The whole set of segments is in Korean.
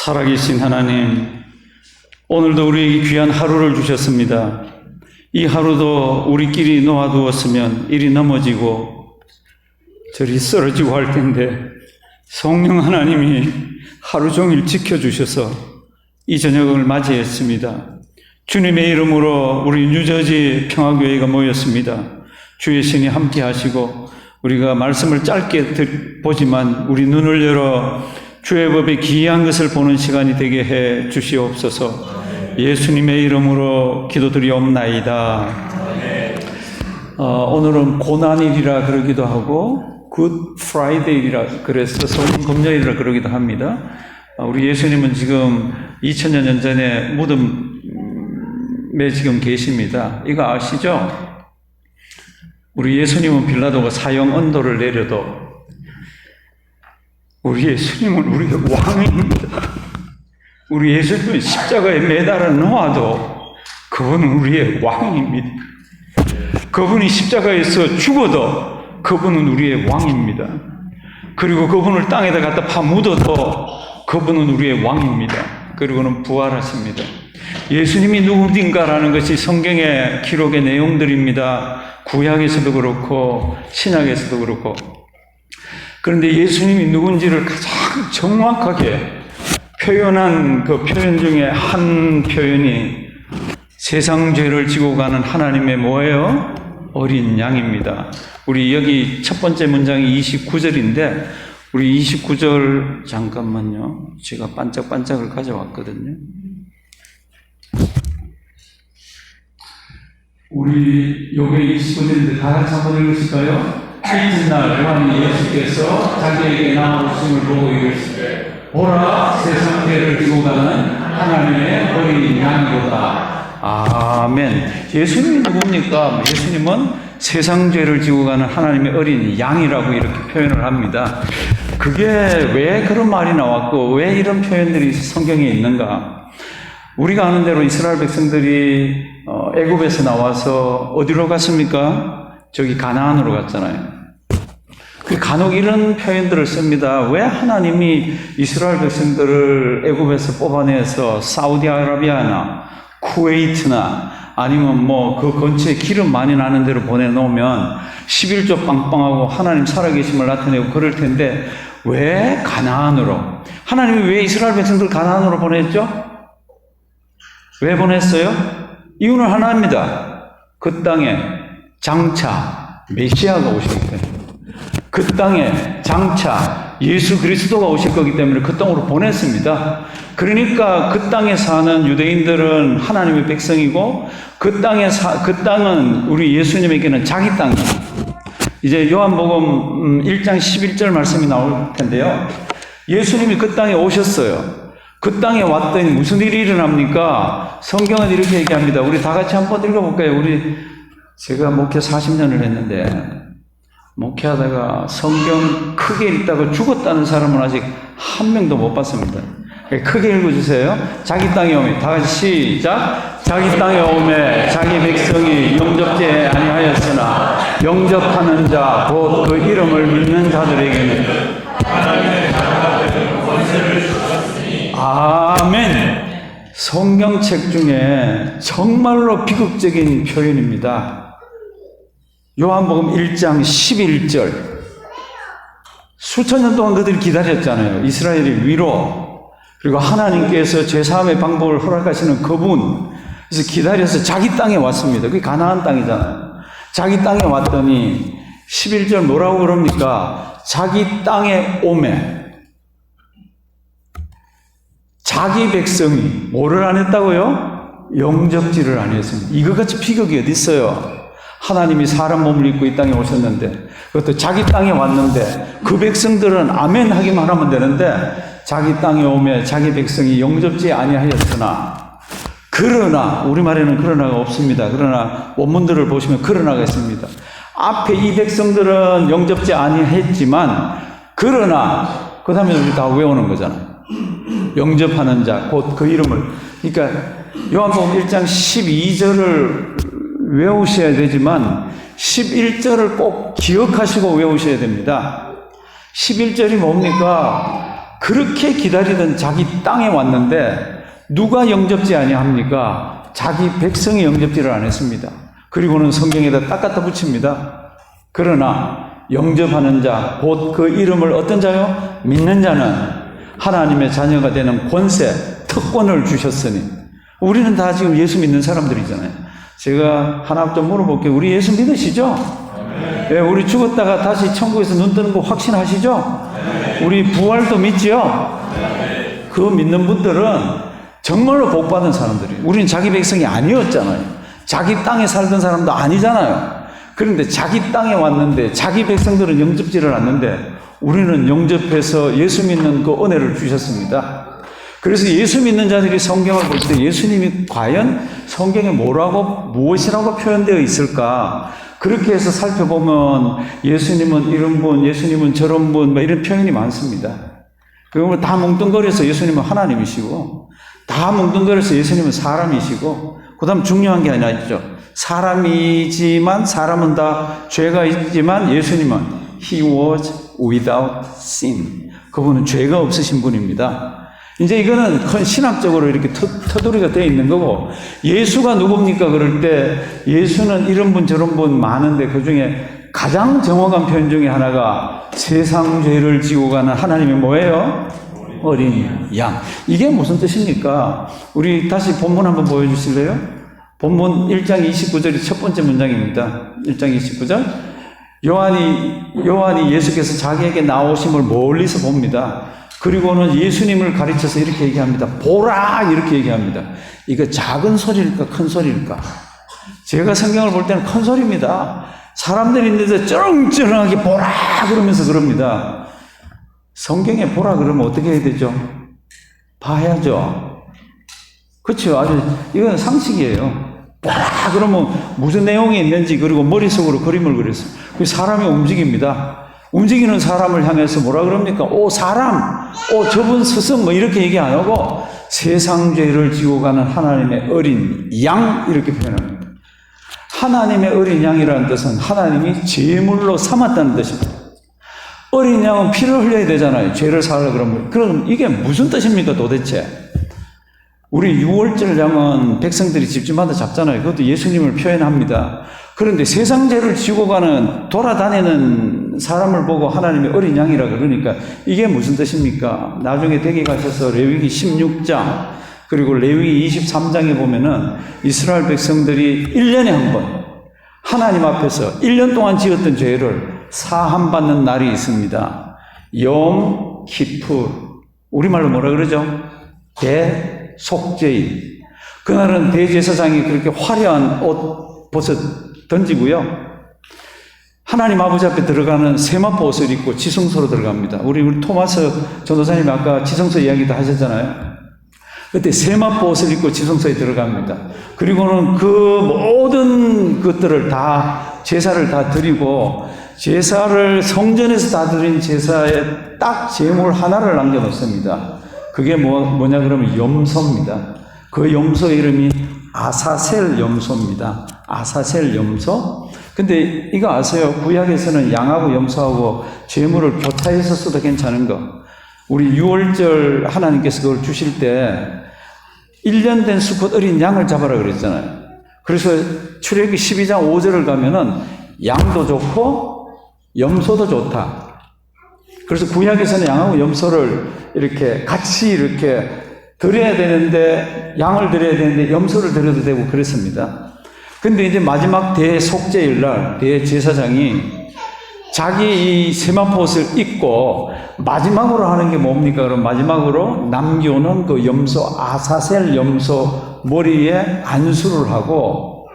살아계신 하나님, 오늘도 우리에게 귀한 하루를 주셨습니다. 이 하루도 우리끼리 놓아두었으면 이리 넘어지고 저리 쓰러지고 할 텐데 성령 하나님이 하루 종일 지켜주셔서 이 저녁을 맞이했습니다. 주님의 이름으로 우리 뉴저지 평화교회가 모였습니다. 주의 신이 함께 하시고 우리가 말씀을 짧게 보지만 우리 눈을 열어 주의 법의 기이한 것을 보는 시간이 되게 해 주시옵소서. 예수님의 이름으로 기도드리옵나이다. 오늘은 고난일이라 그러기도 하고 굿 프라이데이라 그래서 성령 금요일이라 그러기도 합니다. 우리 예수님은 지금 2000년 전에 무덤에 지금 계십니다. 이거 아시죠? 우리 예수님은 빌라도가 사형 언도를 내려도 우리 예수님은 우리의 왕입니다. 우리 예수님은 십자가에 매달아 놓아도 그분은 우리의 왕입니다. 그분이 십자가에서 죽어도 그분은 우리의 왕입니다. 그리고 그분을 땅에다 갖다 파묻어도 그분은 우리의 왕입니다. 그리고는 부활하십니다. 예수님이 누구인가라는 것이 성경의 기록의 내용들입니다. 구약에서도 그렇고 신약에서도 그렇고. 그런데 예수님이 누군지를 가장 정확하게 표현한 그 표현 중에 한 표현이 세상 죄를 지고 가는 하나님의 뭐예요? 어린 양입니다. 우리 여기 첫 번째 문장이 29절인데 우리 29절 잠깐만요. 제가 반짝반짝을 가져왔거든요. 우리 요게 29절인데 다 같이 한번 읽으실까요? 이튿날 요한이 예수께서 자기에게 나오심을 보고 이르시되 보라 세상 죄를 지고 가는 하나님의 어린 양이로다. 아멘. 예수님이 누굽니까? 예수님은 세상 죄를 지고 가는 하나님의 어린 양이라고 이렇게 표현을 합니다. 그게 왜 그런 말이 나왔고 왜 이런 표현들이 성경에 있는가? 우리가 아는 대로 이스라엘 백성들이 애굽에서 나와서 어디로 갔습니까? 저기 가나안으로 갔잖아요. 그 간혹 이런 표현들을 씁니다. 왜 하나님이 이스라엘 백성들을 애굽에서 뽑아내서 사우디아라비아나 쿠웨이트나 아니면 뭐 그 근처에 기름 많이 나는 데로 보내놓으면 11조 빵빵하고 하나님 살아계심을 나타내고 그럴 텐데 왜 가나안으로? 하나님이 왜 이스라엘 백성들 가나안으로 보냈죠? 왜 보냈어요? 이유는 하나입니다. 그 땅에 장차 메시아가 오시기 때문에, 그 땅에 장차 예수 그리스도가 오실 거기 때문에 그 땅으로 보냈습니다. 그러니까 그 땅에 사는 유대인들은 하나님의 백성이고 그 땅은 우리 예수님에게는 자기 땅이에요. 이제 요한복음 1장 11절 말씀이 나올 텐데요. 예수님이 그 땅에 오셨어요. 그 땅에 왔더니 무슨 일이 일어납니까? 성경은 이렇게 얘기합니다. 우리 다 같이 한번 읽어볼까요? 제가 목회 40년을 했는데 목회하다가 성경 크게 읽다가 죽었다는 사람은 아직 한 명도 못 봤습니다. 크게 읽어주세요. 자기 땅에 오매. 다 같이 시작. 자기 땅에 오매 자기 백성이 영접지 아니하였으나 영접하는 자 곧 그 이름을 믿는 자들에게는 하나님의 자녀들은 권세를 주셨으니. 아멘. 성경책 중에 정말로 비극적인 표현입니다. 요한복음 1장 11절. 수천 년 동안 그들이 기다렸잖아요. 이스라엘의 위로. 그리고 하나님께서 죄사함의 방법을 허락하시는 그분. 그래서 기다려서 자기 땅에 왔습니다. 그게 가나안 땅이잖아요. 자기 땅에 왔더니 11절 뭐라고 그럽니까? 자기 땅에 오매. 자기 백성이 뭐를 안 했다고요? 영접지를 안 했습니다. 이거같이 비극이 어디 있어요? 하나님이 사람 몸을 입고 이 땅에 오셨는데 그것도 자기 땅에 왔는데 그 백성들은 아멘 하기만 하면 되는데 자기 땅에 오매 자기 백성이 영접지 아니하였으나 그러나 우리말에는 그러나가 없습니다. 그러나 원문들을 보시면 그러나가 있습니다. 앞에 이 백성들은 영접지 아니했지만 그러나 그 다음에 우리 다 외우는 거잖아요. 영접하는 자 곧 그 이름을. 그러니까 요한복음 1장 12절을 외우셔야 되지만 11절을 꼭 기억하시고 외우셔야 됩니다. 11절이 뭡니까? 그렇게 기다리던 자기 땅에 왔는데 누가 영접지 아니합니까? 자기 백성이 영접지를 안 했습니다. 그리고는 성경에다 딱 갖다 붙입니다. 그러나 영접하는 자, 곧 그 이름을 어떤 자요? 믿는 자는 하나님의 자녀가 되는 권세, 특권을 주셨으니. 우리는 다 지금 예수 믿는 사람들이잖아요. 제가 하나 좀 물어볼게요. 우리 예수 믿으시죠? 네, 우리 죽었다가 다시 천국에서 눈 뜨는 거 확신하시죠? 우리 부활도 믿지요? 그 믿는 분들은 정말로 복받은 사람들이에요. 우리는 자기 백성이 아니었잖아요. 자기 땅에 살던 사람도 아니잖아요. 그런데 자기 땅에 왔는데 자기 백성들은 영접지를 않는데 우리는 영접해서 예수 믿는 그 은혜를 주셨습니다. 그래서 예수 믿는 자들이 성경을 볼 때 예수님이 과연 성경에 무엇이라고 표현되어 있을까? 그렇게 해서 살펴보면 예수님은 이런 분, 예수님은 저런 분, 이런 표현이 많습니다. 그러면 다 뭉뚱거려서 예수님은 하나님이시고, 다 뭉뚱거려서 예수님은 사람이시고, 그 다음 중요한 게 하나 있죠. 사람이지만, 사람은 다 죄가 있지만, 예수님은 He was without sin. 그분은 죄가 없으신 분입니다. 이제 이거는 큰 신학적으로 이렇게 터두리가 되어 있는 거고, 예수가 누굽니까? 그럴 때 예수는 이런 분 저런 분 많은데 그 중에 가장 정확한 표현 중에 하나가 세상 죄를 지고 가는 하나님이 뭐예요? 어린 양. 이게 무슨 뜻입니까? 우리 다시 본문 한번 보여주실래요? 본문 1장 29절이 첫 번째 문장입니다. 1장 29절. 요한이 예수께서 자기에게 나오심을 멀리서 봅니다. 그리고는 예수님을 가르쳐서 이렇게 얘기합니다. 보라! 이렇게 얘기합니다. 이거 작은 소리일까? 큰 소리일까? 제가 성경을 볼 때는 큰 소리입니다. 사람들이 있는데 쩌렁쩌렁하게 보라! 그러면서 그럽니다. 성경에 보라 그러면 어떻게 해야 되죠? 봐야죠. 그렇죠. 아주, 이건 상식이에요. 보라! 그러면 무슨 내용이 있는지, 그리고 머릿속으로 그림을 그렸어요. 그 사람이 움직입니다. 움직이는 사람을 향해서 뭐라 그럽니까? 오, 사람! 오, 저분 스승! 뭐 이렇게 얘기 안 하고 세상 죄를 지고 가는 하나님의 어린 양! 이렇게 표현합니다. 하나님의 어린 양이라는 뜻은 하나님이 제물로 삼았다는 뜻입니다. 어린 양은 피를 흘려야 되잖아요. 죄를 사하려 그러면. 그럼 이게 무슨 뜻입니까 도대체? 우리 6월절 양은 백성들이 집집마다 잡잖아요. 그것도 예수님을 표현합니다. 그런데 세상 죄를 지고 가는 돌아다니는 사람을 보고 하나님의 어린 양이라 그러니까 이게 무슨 뜻입니까? 나중에 댁에 가셔서 레위기 16장 그리고 레위기 23장에 보면은 이스라엘 백성들이 1년에 한 번 하나님 앞에서 1년 동안 지었던 죄를 사함받는 날이 있습니다. 욤 키푸르. 우리말로 뭐라 그러죠? 대속죄일. 그날은 대제사장이 그렇게 화려한 옷 벗어 던지고요. 하나님 아버지 앞에 들어가는 세마포 옷을 입고 지성소로 들어갑니다. 우리 토마스 전도사님이 아까 지성소 이야기도 하셨잖아요. 그때 세마포 옷을 입고 지성소에 들어갑니다. 그리고는 그 모든 것들을 다 제사를 다 드리고 제사를 성전에서 다 드린 제사에 딱 제물 하나를 남겨놓습니다. 그게 뭐냐 그러면 염소입니다. 그 염소 이름이 아사셀 염소입니다. 아사셀 염소? 근데 이거 아세요? 구약에서는 양하고 염소하고 제물을 교차해서 써도 괜찮은 거. 우리 6월절 하나님께서 그걸 주실 때 1년 된 수컷 어린 양을 잡아라 그랬잖아요. 그래서 출애굽기 12장 5절을 가면은 양도 좋고 염소도 좋다. 그래서 구약에서는 양하고 염소를 이렇게 같이 이렇게 드려야 되는데 양을 드려야 되는데 염소를 드려도 되고 그랬습니다. 근데 이제 마지막 대속죄일 날 대제사장이 자기 이 세마포 옷을 입고 마지막으로 하는 게 뭡니까? 그럼 마지막으로 남겨놓은 그 염소 아사셀 염소 머리에 안수를 하고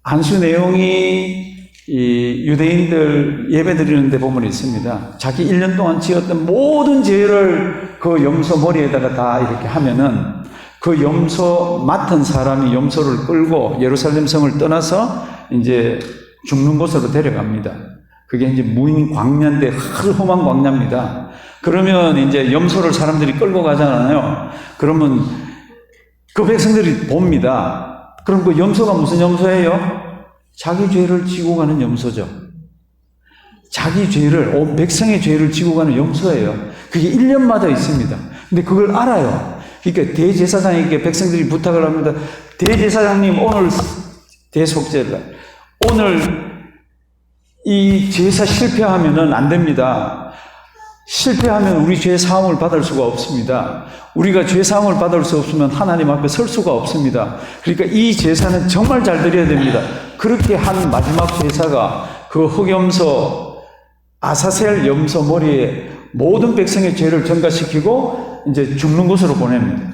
안수 내용이 이 유대인들 예배 드리는 데 보면 있습니다. 자기 1년 동안 지었던 모든 죄를 그 염소 머리에다가 다 이렇게 하면은 그 염소 맡은 사람이 염소를 끌고 예루살렘 성을 떠나서 이제 죽는 곳으로 데려갑니다. 그게 이제 무인 광야인데 험한 광야입니다. 그러면 이제 염소를 사람들이 끌고 가잖아요. 그러면 그 백성들이 봅니다. 그럼 그 염소가 무슨 염소예요? 자기 죄를 지고 가는 염소죠. 자기 죄를, 온 백성의 죄를 지고 가는 용서예요. 그게 1년마다 있습니다. 근데 그걸 알아요. 그러니까 대제사장에게 백성들이 부탁을 합니다. 대제사장님, 오늘 대속죄를, 오늘 이 제사 실패하면은 안 됩니다. 실패하면 우리 죄 사함을 받을 수가 없습니다. 우리가 죄 사함을 받을 수 없으면 하나님 앞에 설 수가 없습니다. 그러니까 이 제사는 정말 잘 드려야 됩니다. 그렇게 한 마지막 제사가 그 흑염소, 아사셀 염소 머리에 모든 백성의 죄를 전가시키고 이제 죽는 곳으로 보냅니다.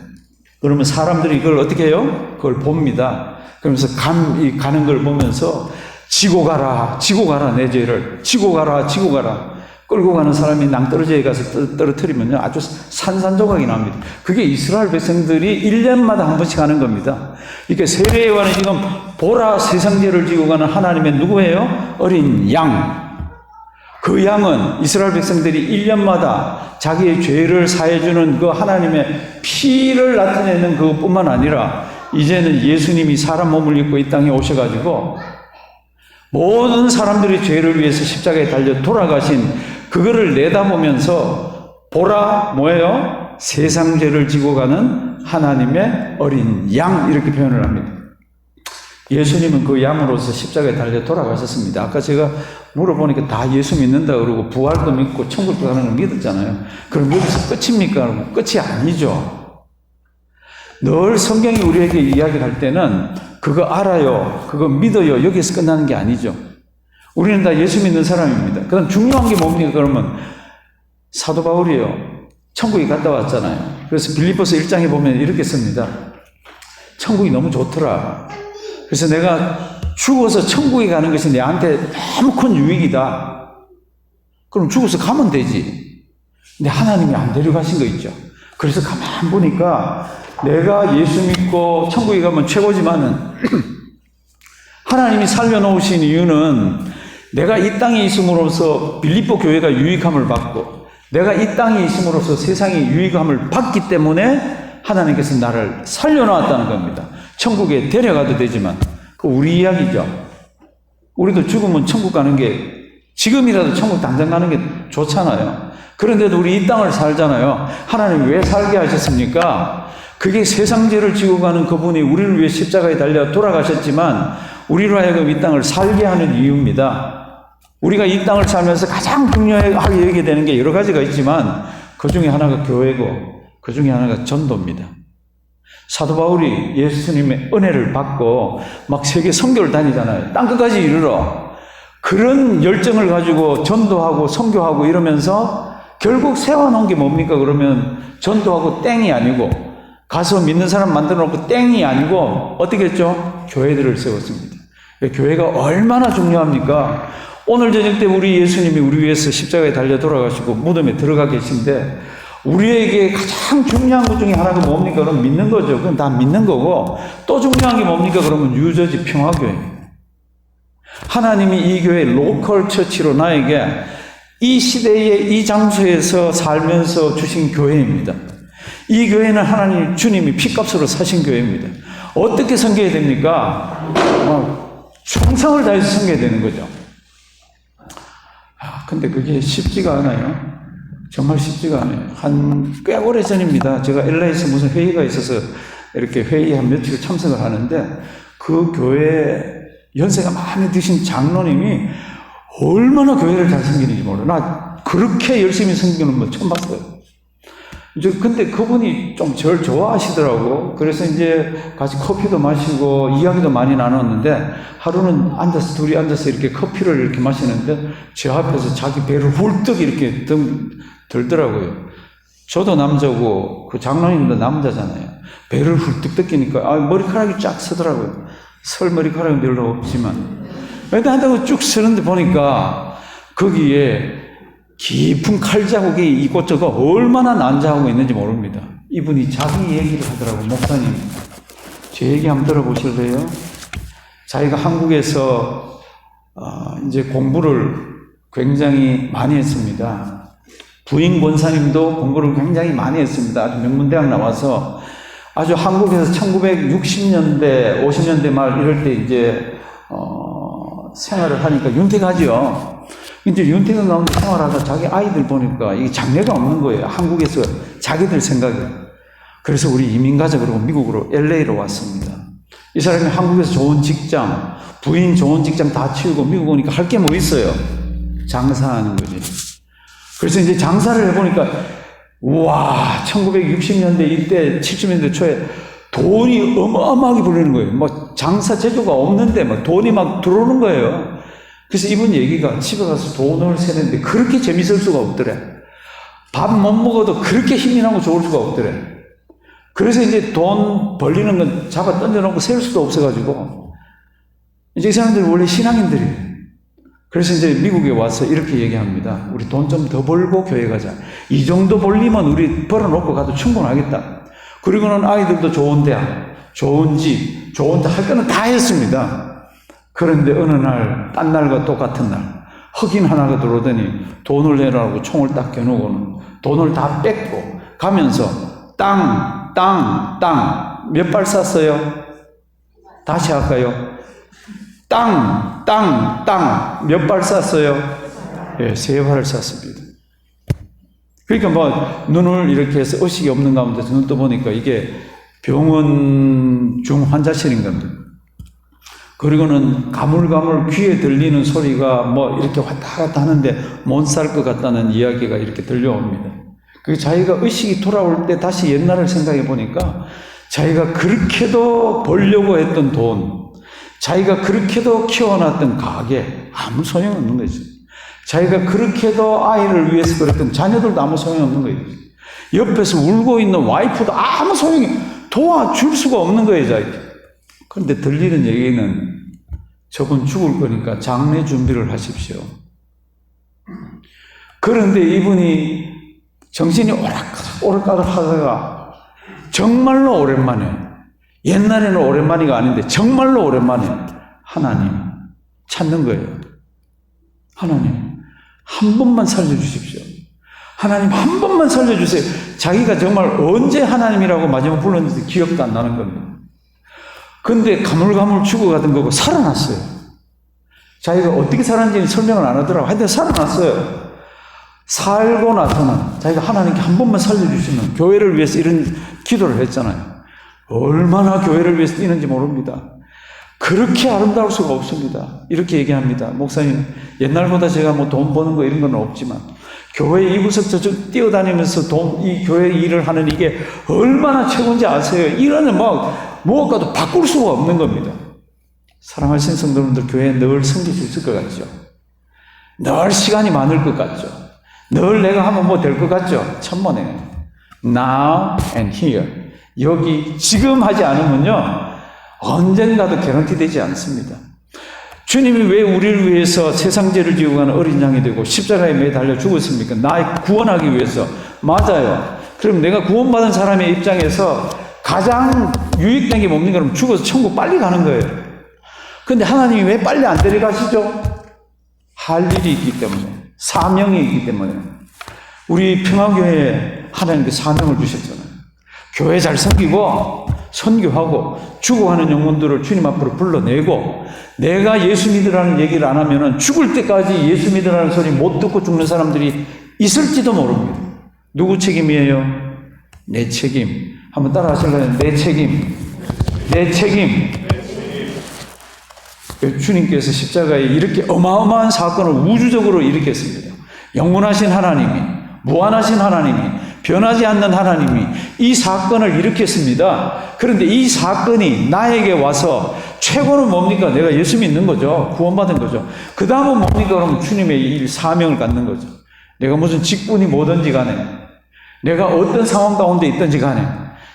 그러면 사람들이 그걸 어떻게 해요? 그걸 봅니다. 그러면서 가는 걸 보면서 지고 가라, 내 죄를. 지고 가라. 끌고 가는 사람이 낭떠러지에 가서 떨어뜨리면요, 아주 산산조각이 납니다. 그게 이스라엘 백성들이 1년마다 한 번씩 하는 겁니다. 그러니까 세례요한은 지금 보라 세상죄를 지고 가는 하나님의 누구예요? 어린 양. 그 양은 이스라엘 백성들이 1년마다 자기의 죄를 사해주는 그 하나님의 피를 나타내는 그뿐만 아니라 이제는 예수님이 사람 몸을 입고 이 땅에 오셔가지고 모든 사람들의 죄를 위해서 십자가에 달려 돌아가신 그거를 내다보면서 보라 뭐예요? 세상 죄를 지고 가는 하나님의 어린 양 이렇게 표현을 합니다. 예수님은 그 양으로서 십자가에 달려 돌아가셨습니다. 아까 제가 물어보니까 다 예수 믿는다 그러고 부활도 믿고 천국도 가는 걸 믿었잖아요. 그럼 여기서 끝입니까? 끝이 아니죠. 늘 성경이 우리에게 이야기를 할 때는 그거 알아요, 그거 믿어요, 여기서 끝나는 게 아니죠. 우리는 다 예수 믿는 사람입니다. 그럼 중요한 게 뭡니까? 그러면 사도 바울이요, 천국에 갔다 왔잖아요. 그래서 빌립보서 1장에 보면 이렇게 씁니다. 천국이 너무 좋더라. 그래서 내가 죽어서 천국에 가는 것이 내한테 너무 큰 유익이다. 그럼 죽어서 가면 되지. 근데 하나님이 안 데려가신 거 있죠. 그래서 가만 보니까 내가 예수 믿고 천국에 가면 최고지만은 하나님이 살려놓으신 이유는 내가 이 땅에 있음으로써 빌립보 교회가 유익함을 받고 내가 이 땅에 있음으로써 세상이 유익함을 받기 때문에 하나님께서 나를 살려놓았다는 겁니다. 천국에 데려가도 되지만 그 우리 이야기죠. 우리도 죽으면 천국 가는 게 지금이라도 천국 당장 가는 게 좋잖아요. 그런데도 우리 이 땅을 살잖아요. 하나님 왜 살게 하셨습니까? 그게 세상 죄를 지고 가는 그분이 우리를 위해 십자가에 달려 돌아가셨지만 우리로 하여금 이 땅을 살게 하는 이유입니다. 우리가 이 땅을 살면서 가장 중요하게 여기게 되는 게 여러 가지가 있지만 그 중에 하나가 교회고 그 중에 하나가 전도입니다. 사도 바울이 예수님의 은혜를 받고 막 세계 선교를 다니잖아요. 땅끝까지 이르러. 그런 열정을 가지고 전도하고 선교하고 이러면서 결국 세워놓은 게 뭡니까? 그러면 전도하고 땡이 아니고 가서 믿는 사람 만들어 놓고 땡이 아니고 어떻게 했죠? 교회들을 세웠습니다. 교회가 얼마나 중요합니까? 오늘 저녁 때 우리 예수님이 우리 위해서 십자가에 달려 돌아가시고 무덤에 들어가 계신데 우리에게 가장 중요한 것 중에 하나가 뭡니까? 그럼 믿는 거죠. 그건 다 믿는 거고 또 중요한 게 뭡니까? 그러면 유저지 평화교회입니다. 하나님이 이 교회 로컬 처치로 나에게 이 시대에 이 장소에서 살면서 주신 교회입니다. 이 교회는 하나님 주님이 피값으로 사신 교회입니다. 어떻게 섬겨야 됩니까? 충성을 다해서 섬겨야 되는 거죠. 근데 그게 쉽지가 않아요. 정말 쉽지가 않아요. 한 꽤 오래 전입니다. 제가 LA에서 무슨 회의가 있어서 이렇게 회의 한 며칠 참석을 하는데 그 교회 연세가 많이 드신 장로님이 얼마나 교회를 잘 섬기는지 몰라요. 나 그렇게 열심히 섬기는 분 처음 봤어요. 근데 그분이 좀 저를 좋아하시더라고. 그래서 이제 같이 커피도 마시고 이야기도 많이 나눴는데 하루는 둘이 앉아서 이렇게 커피를 이렇게 마시는데 제 앞에서 자기 배를 훌떡 이렇게 들더라고요. 저도 남자고 그 장로님도 남자잖아요. 배를 훌떡 뜯기니까 머리카락이 쫙 서더라고요. 설 머리카락은 별로 없지만. 근데 한다고 쭉 서는데 보니까 거기에 깊은 칼 자국이 이곳저곳 얼마나 난자하고 있는지 모릅니다. 이분이 자기 얘기를 하더라고요. 목사님, 제 얘기 한번 들어보실래요? 자기가 한국에서 이제 공부를 굉장히 많이 했습니다. 부인 권사님도 공부를 굉장히 많이 했습니다. 아주 명문대학 나와서 아주 한국에서 1960년대, 50년대 말 이럴 때 이제 생활을 하니까 윤택하죠. 이제 윤태경 가운데 생활하다 자기 아이들 보니까 이게 장래가 없는 거예요. 한국에서 자기들 생각에. 그래서 우리 이민가자 그러고 미국으로 LA로 왔습니다. 이 사람이 한국에서 좋은 직장, 부인 좋은 직장 다 치우고 미국 오니까 할 게 뭐 있어요? 장사하는 거지. 그래서 이제 장사를 해보니까 우와 1960년대 이때 70년대 초에 돈이 어마어마하게 불리는 거예요. 뭐 장사 재주가 없는데 막 돈이 막 들어오는 거예요. 그래서 이분 얘기가 집에 가서 돈을 세는데 그렇게 재밌을 수가 없더래. 밥 못 먹어도 그렇게 힘이 나고 좋을 수가 없더래. 그래서 이제 돈 벌리는 건 잡아 던져놓고 셀 수도 없어가지고 이제 이 사람들이 원래 신앙인들이에요. 그래서 이제 미국에 와서 이렇게 얘기합니다. 우리 돈 좀 더 벌고 교회 가자. 이 정도 벌리면 우리 벌어놓고 가도 충분하겠다. 그리고는 아이들도 좋은 대학, 좋은 집, 좋은 데 할 거는 다 했습니다. 그런데 어느 날, 딴 날과 똑같은 날, 흑인 하나가 들어오더니 돈을 내라고 총을 딱 겨누고는 돈을 다 뺏고 가면서 땅, 몇 발 쐈어요? 다시 할까요? 땅, 몇 발 쐈어요? 예, 3발을 쐈습니다. 그러니까 뭐, 눈을 이렇게 해서 의식이 없는 가운데 눈 떠보니까 이게 병원 중 환자실인 겁니다. 그리고는 가물가물 귀에 들리는 소리가 뭐 이렇게 왔다 갔다 하는데 못 살 것 같다는 이야기가 이렇게 들려옵니다. 그 자기가 의식이 돌아올 때 다시 옛날을 생각해 보니까 자기가 그렇게도 벌려고 했던 돈, 자기가 그렇게도 키워놨던 가게 아무 소용없는 거죠. 자기가 그렇게도 아이를 위해서 그랬던 자녀들도 아무 소용없는 거예요. 옆에서 울고 있는 와이프도 아무 소용이 도와줄 수가 없는 거예요, 자기. 그런데 들리는 얘기는 저분 죽을 거니까 장례 준비를 하십시오. 그런데 이분이 정신이 오락가락 하다가 정말로 오랜만에, 옛날에는 오랜만이가 아닌데 정말로 오랜만에 하나님 찾는 거예요. 하나님 한 번만 살려주십시오. 하나님 한 번만 살려주세요. 자기가 정말 언제 하나님이라고 마지막 불렀는지 기억도 안 나는 겁니다. 근데 가물가물 죽어가던 거고 살아났어요. 자기가 어떻게 살았는지는 설명을 안 하더라고. 하여튼 살아났어요. 살고 나서는 자기가 하나님께 한 번만 살려주시면 교회를 위해서 이런 기도를 했잖아요. 얼마나 교회를 위해서 뛰는지 모릅니다. 그렇게 아름다울 수가 없습니다. 이렇게 얘기합니다. 목사님, 옛날보다 제가 뭐 돈 버는 거 이런 건 없지만 교회 이구석 저쪽 뛰어다니면서 이 교회 일을 하는 이게 얼마나 최고인지 아세요? 이거는 무엇과도 바꿀 수가 없는 겁니다. 사랑하시는 성도분들, 교회에 늘 섬길 수 있을 것 같죠? 늘 시간이 많을 것 같죠? 늘 내가 하면 뭐 될 것 같죠? 천만에요. Now and here. 여기 지금 하지 않으면요 언젠가도 개런티 되지 않습니다. 주님이 왜 우리를 위해서 세상 죄를 지고 가는 어린 양이 되고 십자가에 매달려 죽었습니까? 나 구원하기 위해서. 맞아요. 그럼 내가 구원받은 사람의 입장에서 가장 유익된 게 뭡니까? 그럼 죽어서 천국 빨리 가는 거예요. 근데 하나님이 왜 빨리 안 데려가시죠? 할 일이 있기 때문에, 사명이 있기 때문에. 우리 평화교회에 하나님께 사명을 주셨잖아요. 교회 잘 섬기고 선교하고 죽어가는 영혼들을 주님 앞으로 불러내고, 내가 예수 믿으라는 얘기를 안 하면은 죽을 때까지 예수 믿으라는 소리 못 듣고 죽는 사람들이 있을지도 모릅니다. 누구 책임이에요? 내 책임. 한번 따라 하실래요? 내 책임. 내 책임. 주님께서 십자가에 이렇게 어마어마한 사건을 우주적으로 일으켰습니다. 영원하신 하나님이, 무한하신 하나님이, 변하지 않는 하나님이 이 사건을 일으켰습니다. 그런데 이 사건이 나에게 와서 최고는 뭡니까? 내가 예수 믿는 거죠. 구원받은 거죠. 그 다음은 뭡니까? 그러면 주님의 일, 사명을 갖는 거죠. 내가 무슨 직분이 뭐든지 간에, 내가 어떤 상황 가운데 있든지 간에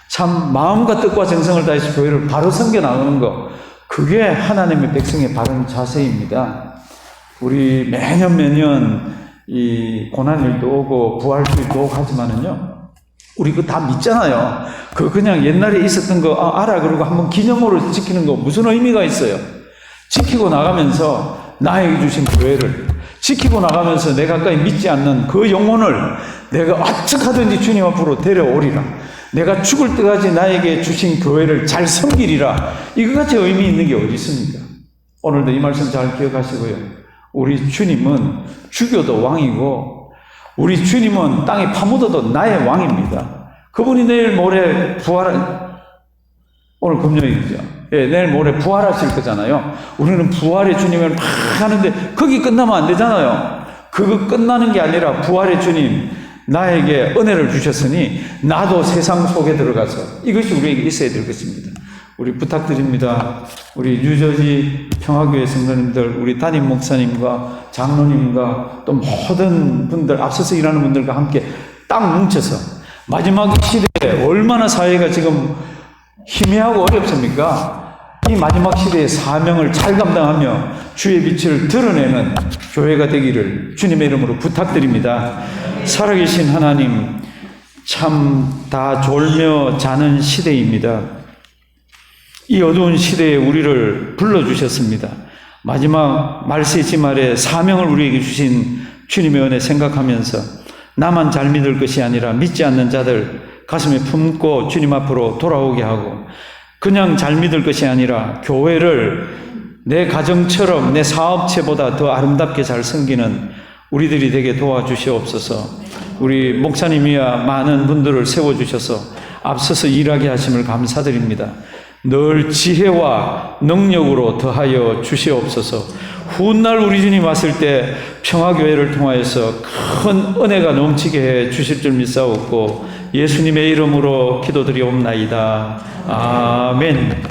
참 마음과 뜻과 정성을 다해서 교회를 바로 섬겨 나가는 거, 그게 하나님의 백성의 바른 자세입니다. 우리 매년 이 고난일도 오고 부활주일도 오고 하지만은요, 우리 그거 다 믿잖아요. 그냥 옛날에 있었던 거 알아 그러고 한번 기념으로 지키는 거 무슨 의미가 있어요? 지키고 나가면서 나에게 주신 교회를 지키고 나가면서 내 가까이 믿지 않는 그 영혼을 내가 어떻게든지 주님 앞으로 데려오리라. 내가 죽을 때까지 나에게 주신 교회를 잘 섬기리라. 이거같이 의미 있는 게 어디 있습니까? 오늘도 이 말씀 잘 기억하시고요. 우리 주님은 죽여도 왕이고 우리 주님은 땅에 파묻어도 나의 왕입니다. 그분이 내일 모레 오늘 금요일이죠. 예, 내일 모레 부활하실 거잖아요. 우리는 부활의 주님을 막 하는데 거기 끝나면 안 되잖아요. 그거 끝나는 게 아니라 부활의 주님 나에게 은혜를 주셨으니 나도 세상 속에 들어가서 이것이 우리에게 있어야 될 것입니다. 우리 부탁드립니다. 우리 뉴저지 평화교회 성도님들, 우리 담임 목사님과 장로님과 또 모든 분들, 앞서서 일하는 분들과 함께 딱 뭉쳐서 마지막 시대에 얼마나 사회가 지금 희미하고 어렵습니까? 이 마지막 시대의 사명을 잘 감당하며 주의 빛을 드러내는 교회가 되기를 주님의 이름으로 부탁드립니다. 살아계신 하나님, 참 다 졸며 자는 시대입니다. 이 어두운 시대에 우리를 불러주셨습니다. 마지막 말세지 말에 사명을 우리에게 주신 주님의 은혜 생각하면서 나만 잘 믿을 것이 아니라 믿지 않는 자들 가슴에 품고 주님 앞으로 돌아오게 하고 그냥 잘 믿을 것이 아니라 교회를 내 가정처럼 내 사업체보다 더 아름답게 잘 섬기는 우리들이 되게 도와주시옵소서. 우리 목사님이야 많은 분들을 세워주셔서 앞서서 일하게 하심을 감사드립니다. 늘 지혜와 능력으로 더하여 주시옵소서. 훗날 우리 주님 왔을 때 평화교회를 통하여서 큰 은혜가 넘치게 해 주실 줄 믿사옵고 예수님의 이름으로 기도드리옵나이다. 아멘.